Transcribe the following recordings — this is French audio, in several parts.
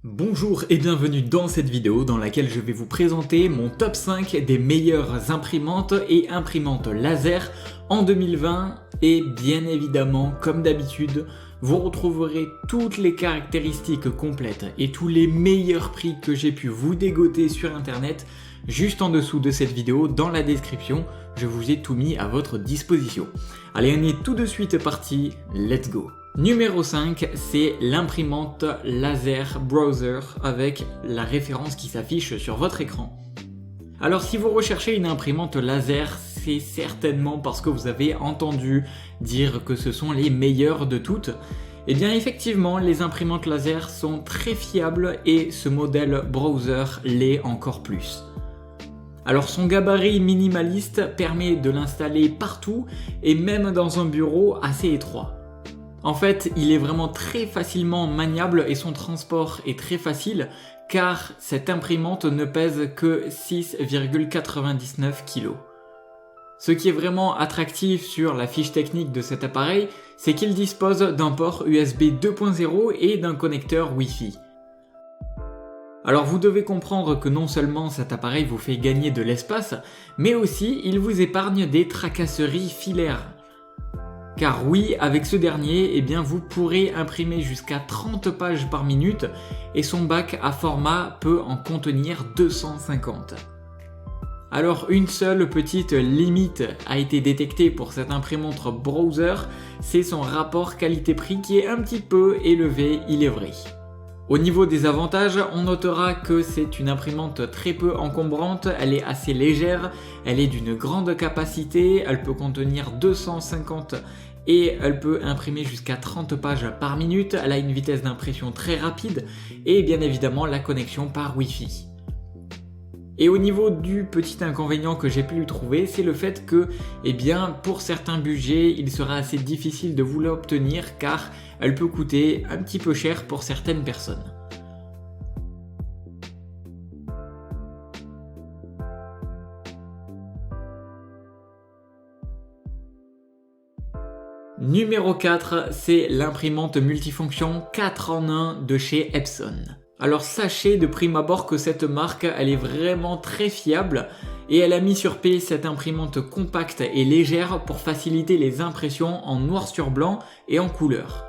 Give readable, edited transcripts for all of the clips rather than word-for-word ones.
Bonjour et bienvenue dans cette vidéo dans laquelle je vais vous présenter mon top 5 des meilleures imprimantes et imprimantes laser en 2020 et bien évidemment comme d'habitude vous retrouverez toutes les caractéristiques complètes et tous les meilleurs prix que j'ai pu vous dégoter sur internet juste en dessous de cette vidéo dans la description. Je vous ai tout mis à votre disposition. Allez, on est tout de suite parti, let's go. Numéro 5, c'est l'imprimante laser browser avec la référence qui s'affiche sur votre écran. Alors si vous recherchez une imprimante laser, c'est certainement parce que vous avez entendu dire que ce sont les meilleures de toutes. Et bien effectivement, les imprimantes laser sont très fiables et ce modèle browser l'est encore plus. Alors son gabarit minimaliste permet de l'installer partout et même dans un bureau assez étroit. En fait, il est vraiment très facilement maniable et son transport est très facile car cette imprimante ne pèse que 6,99 kg. Ce qui est vraiment attractif sur la fiche technique de cet appareil, c'est qu'il dispose d'un port USB 2.0 et d'un connecteur Wi-Fi. Alors vous devez comprendre que non seulement cet appareil vous fait gagner de l'espace, mais aussi il vous épargne des tracasseries filaires. Car oui, avec ce dernier, vous pourrez imprimer jusqu'à 30 pages par minute et son bac à format peut en contenir 250. Alors une seule petite limite a été détectée pour cette imprimante browser, c'est son rapport qualité-prix qui est un petit peu élevé, il est vrai. Au niveau des avantages, on notera que c'est une imprimante très peu encombrante, elle est assez légère, elle est d'une grande capacité, elle peut contenir 250 et elle peut imprimer jusqu'à 30 pages par minute, elle a une vitesse d'impression très rapide et bien évidemment la connexion par Wi-Fi. Et au niveau du petit inconvénient que j'ai pu lui trouver, c'est le fait que, pour certains budgets, il sera assez difficile de vous l'obtenir car elle peut coûter un petit peu cher pour certaines personnes. Numéro 4, c'est l'imprimante multifonction 4 en 1 de chez Epson. Alors sachez de prime abord que cette marque, elle est vraiment très fiable et elle a mis sur pied cette imprimante compacte et légère pour faciliter les impressions en noir sur blanc et en couleur.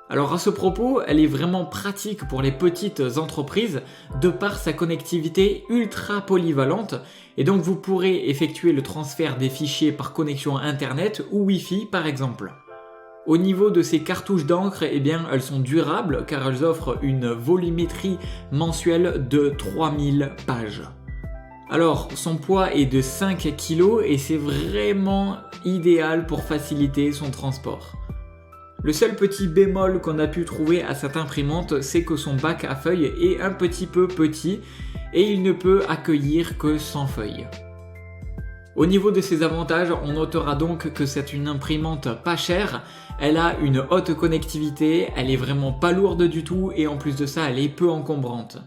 Alors à ce propos, elle est vraiment pratique pour les petites entreprises de par sa connectivité ultra polyvalente et donc vous pourrez effectuer le transfert des fichiers par connexion internet ou Wi-Fi par exemple. Au niveau de ces cartouches d'encre, elles sont durables car elles offrent une volumétrie mensuelle de 3000 pages. Alors, son poids est de 5 kg et c'est vraiment idéal pour faciliter son transport. Le seul petit bémol qu'on a pu trouver à cette imprimante, c'est que son bac à feuilles est un petit peu petit et il ne peut accueillir que 100 feuilles. Au niveau de ses avantages, on notera donc que c'est une imprimante pas chère, elle a une haute connectivité, elle est vraiment pas lourde du tout et en plus de ça, elle est peu encombrante.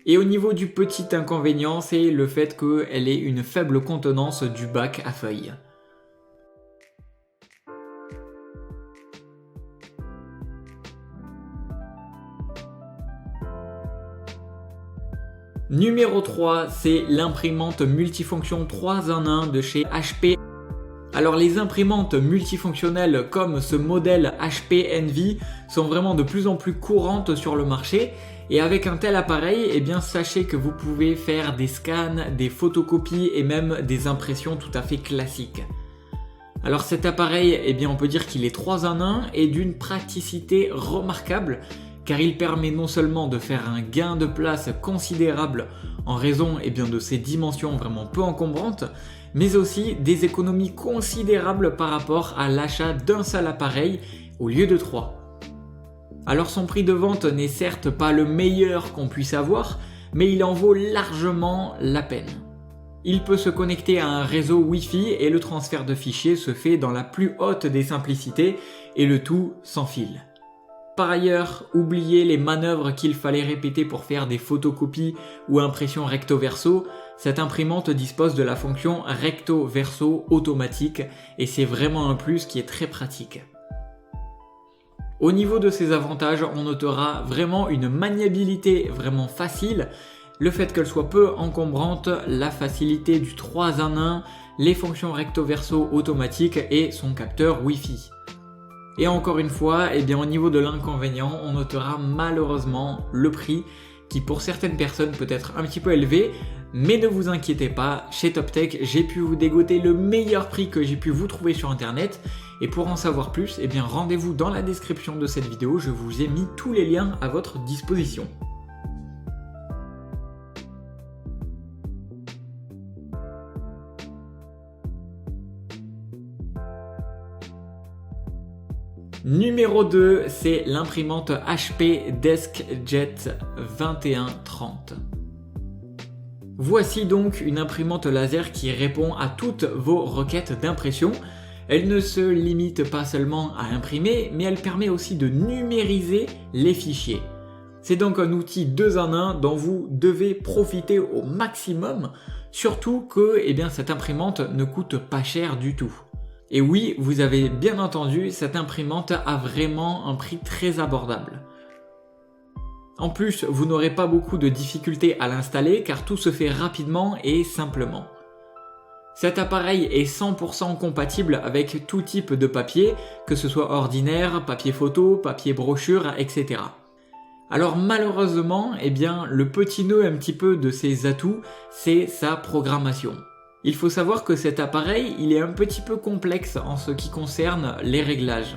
Et au niveau du petit inconvénient, c'est le fait qu'elle ait une faible contenance du bac à feuilles. Numéro 3, c'est l'imprimante multifonction 3 en 1 de chez HP. Alors les imprimantes multifonctionnelles comme ce modèle HP Envy sont vraiment de plus en plus courantes sur le marché et avec un tel appareil, sachez que vous pouvez faire des scans, des photocopies et même des impressions tout à fait classiques. Alors cet appareil, on peut dire qu'il est 3 en 1 et d'une praticité remarquable car il permet non seulement de faire un gain de place considérable en raison de ses dimensions vraiment peu encombrantes, mais aussi des économies considérables par rapport à l'achat d'un seul appareil au lieu de 3. Alors son prix de vente n'est certes pas le meilleur qu'on puisse avoir, mais il en vaut largement la peine. Il peut se connecter à un réseau Wi-Fi et le transfert de fichiers se fait dans la plus haute des simplicités et le tout sans fil. Par ailleurs, oubliez les manœuvres qu'il fallait répéter pour faire des photocopies ou impressions recto-verso, cette imprimante dispose de la fonction recto-verso automatique et c'est vraiment un plus qui est très pratique. Au niveau de ses avantages, on notera vraiment une maniabilité vraiment facile, le fait qu'elle soit peu encombrante, la facilité du 3 en 1, les fonctions recto verso automatiques et son capteur Wi-Fi. Et encore une fois, au niveau de l'inconvénient, on notera malheureusement le prix qui pour certaines personnes peut être un petit peu élevé, mais ne vous inquiétez pas, chez TopTech, j'ai pu vous dégoter le meilleur prix que j'ai pu vous trouver sur internet. Et pour en savoir plus, rendez-vous dans la description de cette vidéo, je vous ai mis tous les liens à votre disposition. Numéro 2, c'est l'imprimante HP DeskJet 2130. Voici donc une imprimante laser qui répond à toutes vos requêtes d'impression. Elle ne se limite pas seulement à imprimer, mais elle permet aussi de numériser les fichiers. C'est donc un outil 2 en 1 dont vous devez profiter au maximum, surtout que cette imprimante ne coûte pas cher du tout. Et oui, vous avez bien entendu, cette imprimante a vraiment un prix très abordable. En plus, vous n'aurez pas beaucoup de difficultés à l'installer car tout se fait rapidement et simplement. Cet appareil est 100% compatible avec tout type de papier, que ce soit ordinaire, papier photo, papier brochure, etc. Alors malheureusement, le petit nœud un petit peu de ses atouts, c'est sa programmation. Il faut savoir que cet appareil, il est un petit peu complexe en ce qui concerne les réglages.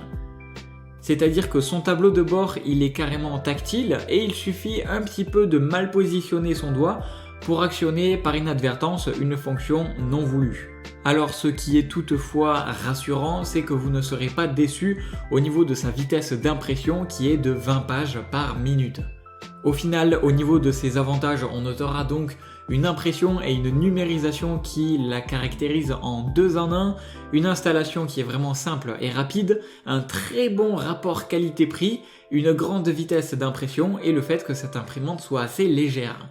C'est-à-dire que son tableau de bord, il est carrément tactile et il suffit un petit peu de mal positionner son doigt pour actionner par inadvertance une fonction non voulue. Alors ce qui est toutefois rassurant, c'est que vous ne serez pas déçu au niveau de sa vitesse d'impression qui est de 20 pages par minute. Au final, au niveau de ses avantages, on notera donc une impression et une numérisation qui la caractérisent en 2 en 1, une installation qui est vraiment simple et rapide, un très bon rapport qualité-prix, une grande vitesse d'impression et le fait que cette imprimante soit assez légère.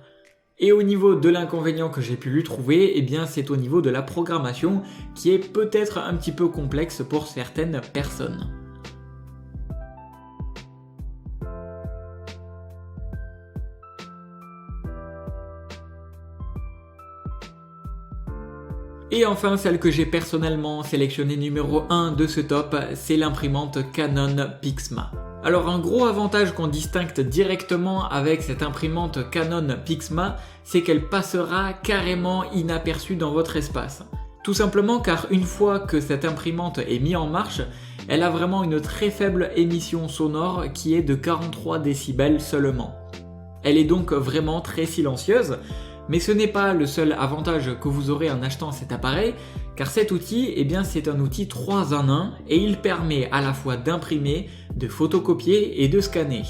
Et au niveau de l'inconvénient que j'ai pu lui trouver, c'est au niveau de la programmation qui est peut-être un petit peu complexe pour certaines personnes. Et enfin, celle que j'ai personnellement sélectionnée numéro 1 de ce top, c'est l'imprimante Canon Pixma. Alors un gros avantage qu'on distingue directement avec cette imprimante Canon Pixma, c'est qu'elle passera carrément inaperçue dans votre espace. Tout simplement car une fois que cette imprimante est mise en marche, elle a vraiment une très faible émission sonore qui est de 43 décibels seulement. Elle est donc vraiment très silencieuse. Mais ce n'est pas le seul avantage que vous aurez en achetant cet appareil, car cet outil, c'est un outil 3 en 1 et il permet à la fois d'imprimer, de photocopier et de scanner.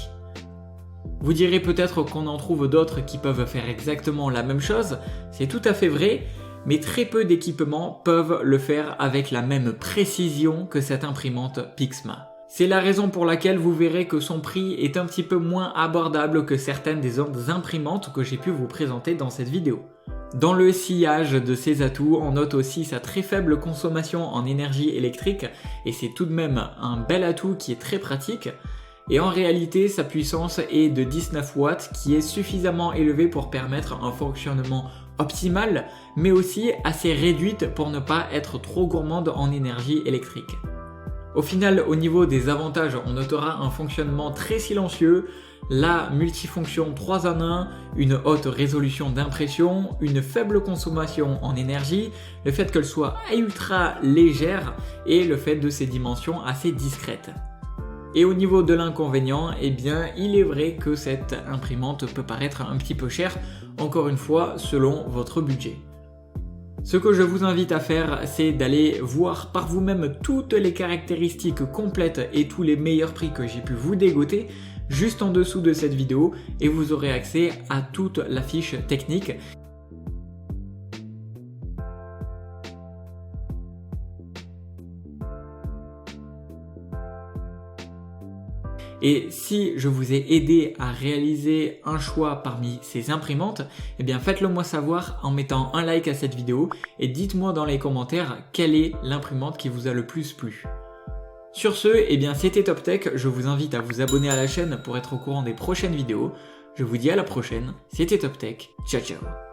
Vous direz peut-être qu'on en trouve d'autres qui peuvent faire exactement la même chose, c'est tout à fait vrai, mais très peu d'équipements peuvent le faire avec la même précision que cette imprimante Pixma. C'est la raison pour laquelle vous verrez que son prix est un petit peu moins abordable que certaines des autres imprimantes que j'ai pu vous présenter dans cette vidéo. Dans le sillage de ses atouts, on note aussi sa très faible consommation en énergie électrique et c'est tout de même un bel atout qui est très pratique. Et en réalité, sa puissance est de 19 watts qui est suffisamment élevée pour permettre un fonctionnement optimal, mais aussi assez réduite pour ne pas être trop gourmande en énergie électrique. Au final, au niveau des avantages, on notera un fonctionnement très silencieux, la multifonction 3 en 1, une haute résolution d'impression, une faible consommation en énergie, le fait qu'elle soit ultra légère et le fait de ses dimensions assez discrètes. Et au niveau de l'inconvénient, il est vrai que cette imprimante peut paraître un petit peu chère, encore une fois, selon votre budget. Ce que je vous invite à faire, c'est d'aller voir par vous-même toutes les caractéristiques complètes et tous les meilleurs prix que j'ai pu vous dégoter juste en dessous de cette vidéo et vous aurez accès à toute la fiche technique. Et si je vous ai aidé à réaliser un choix parmi ces imprimantes, faites-le moi savoir en mettant un like à cette vidéo et dites-moi dans les commentaires quelle est l'imprimante qui vous a le plus plu. Sur ce, eh bien c'était Top Tech, je vous invite à vous abonner à la chaîne pour être au courant des prochaines vidéos. Je vous dis à la prochaine, c'était Top Tech, ciao ciao.